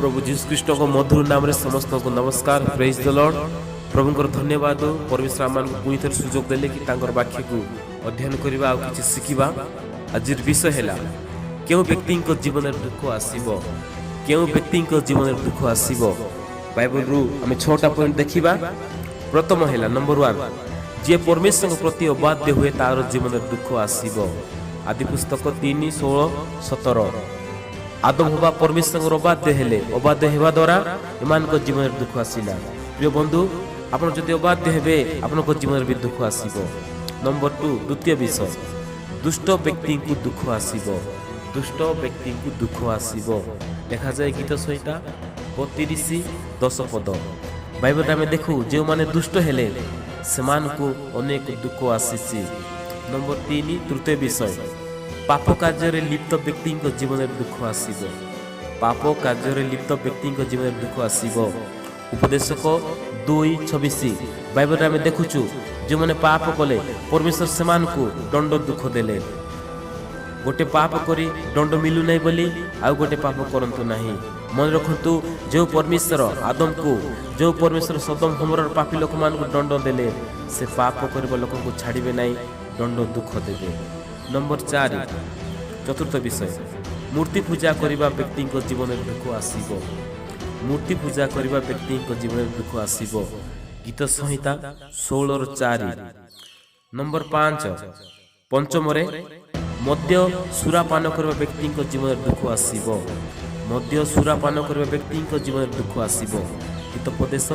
प्रभु जीसु ख्रीष्ट को मधुर नाम रे समस्त को नमस्कार। Praise the Lord. प्रभुंकर धन्यवाद। परमेश्वर आम पुणी थे सुजोग देले कि तांकर वाक्य को अध्ययन करबा आ किछि शिखिबा। आज विषय हैला केउ व्यक्ति जीवन दुख आसीबो, केउ व्यक्ति जीवन दुख आसीबो। बाइबल रु आम 6टा पॉइंट देखिबा। प्रथम हैला नंबर 1, जे परमेश्वर प्रति अबाध्य हुए तार जीवन दुख आसीबो। आदि पुस्तक 3:16-17। आदम हवा परमेश्वर अबाध्य हेले, अबाध्य हेबा द्वारा एमान को जीवन दुख आसिला। प्रिय बंधु, आपण जदि अबाध्य हेबे आपण को जीवन भी दुख आसीबो। नंबर 2, द्वितीय विषय, दुष्ट व्यक्ति को दुख आसीबो। दुष्ट व्यक्ति को दुख आसीबो देखा जाए गीत संहिता 32:10 पद। बाइबल में देखू जो माने दुष्ट हेले सेमान को अनेक दुख आसीछि। नंबर 3, तृतीय विषय, पाप कार्य लिप्त व्यक्ति जीवन दुख आसीबो। पाप कार्य लिप्त व्यक्ति जीवन दुख आसीबो। उपदेशक 2:26 बाइबल में देखुचु जो माने पाप कले परमेश्वर सेमान को दंड दुख देले। गोटे पाप करी दंड मिलू नहीं बोली आउ गोटे पाप करंतु नहीं। मन रखंतु जो परमेश्वर आदम को, जो परमेश्वर सदम हमर पापी लोक मान को दंड देले, से पाप करबा लोक को छाड़िबे नहीं, दंड दुख देबे। नंबर 4, चतुर्थ विषय, मूर्ति पूजा करबा व्यक्ति जीवन दुख आसीबो। मूर्ति पूजा करबा व्यक्ति जीवन दुख आसीबो। गीत संहिता 16:4। नंबर 5, पंचम रे मद्य सुरापान करबा व्यक्ति जीवन दुख आसीबो। मद्य सुरापान करबा व्यक्ति जीवन दुख आसीबो। गीतोपदेश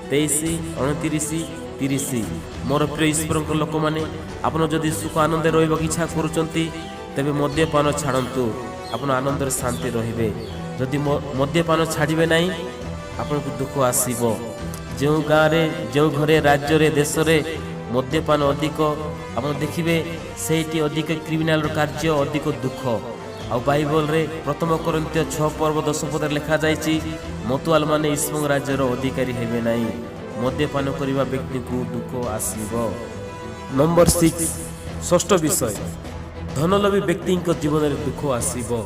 23:29-30। मोर प्रिय ईश्वर लोक मैंने आपन जदि सुख आनंद रहिबा इच्छा करूचंती तेबे मद्यपान छाड़ंतु, आपन आनंद शांति रहिबे। जदि मद्यपान छाड़िबे नहीं आपन को दुख आसीबो। जो गाँव रे, जो घरे, राज्य रे, देश रे मद्यपान अधिक आपन देखिबे सेठी अधिक क्रिमिनाल कार्य, अधिक दुख। आ बाइबल रे प्रथम कोरिन्थियो 6:10 पद लिखा जायछि, मतुआल माने ईश्वर राज्यर अधिकारी हेबे नहीं। मद्यपान करबा व्यक्ति को दुख आसीबो। नंबर 6, षष्ठ विषय, धनलोभी व्यक्ति जीवन में दुख आसीबो।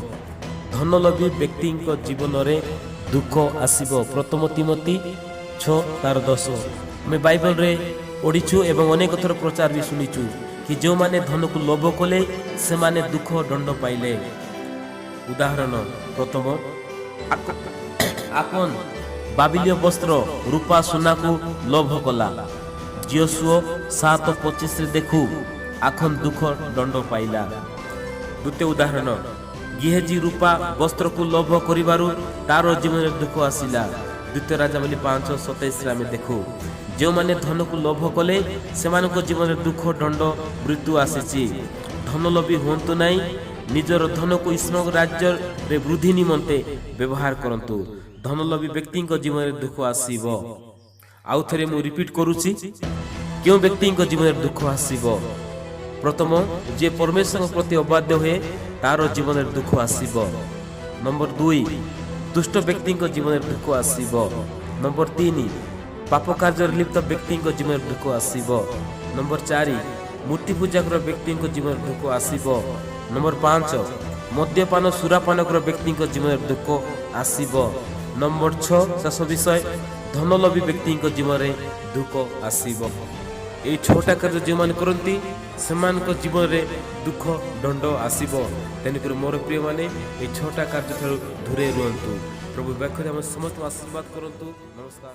धनलोभी व्यक्ति जीवन में दुख आसीबो। प्रथम तिमोथी 6:10। मैं बाइबल रे पढ़ीछु एवं अनेक थर प्रचार भी शुणीचु कि जो माने धन को लोभ कले से माने दुख दंड पाइले। उदाहरण, प्रथम आपन बाबिलीय वस्त्र रूपा सोना को लोभ कला। जियोशुआ 7:25 देखू आखन दुख दंड पाइला। द्वितीय उदाहरण, गेहजी रूपा वस्त्र को लोभ करिबारु तार जीवन दुख आसिला। द्वितीय राजावली 5:27 आमे देखू जो माने धन को लोभ कले सेमान को जीवन दुख दंड मृत्यु आसीछि। धनलोभी होंतु नहीं, निजर धन को ईश्वर राज्य रे वृद्धि निमंते व्यवहार करंतु। धनलोभी व्यक्ति जीवन दुख आसीबो। आउ थरे मु रिपीट करूछि, क्यों व्यक्ति जीवन दुख आसीबो। प्रथम, जे परमेश्वर प्रति अबाध्य हुए तार जीवन दुख आसीबो। नंबर 2, दुष्ट व्यक्ति जीवन दुख आसीबो। नंबर 3, पाप कार्य लिप्त व्यक्ति जीवन दुख आसीबो। नंबर 4, मूर्ति पूजा कर व्यक्ति जीवन दुख आसीबो। नंबर 5, मद्यपान सुरापान कर व्यक्ति जीवन दुख आसीबो। नंबर 6, शेष विषय, धनलोभी व्यक्ति जीवन में दुख आसीबो। ये 6टा कार्य जो मान करती सेमान को जीवन में दुख दंड आसीबो। तेणुकर मोर प्रिय माने ये 6टा कार्य दूरे रुहंतु। प्रभु व्याख्या समस्त आशीर्वाद करंतु। नमस्कार।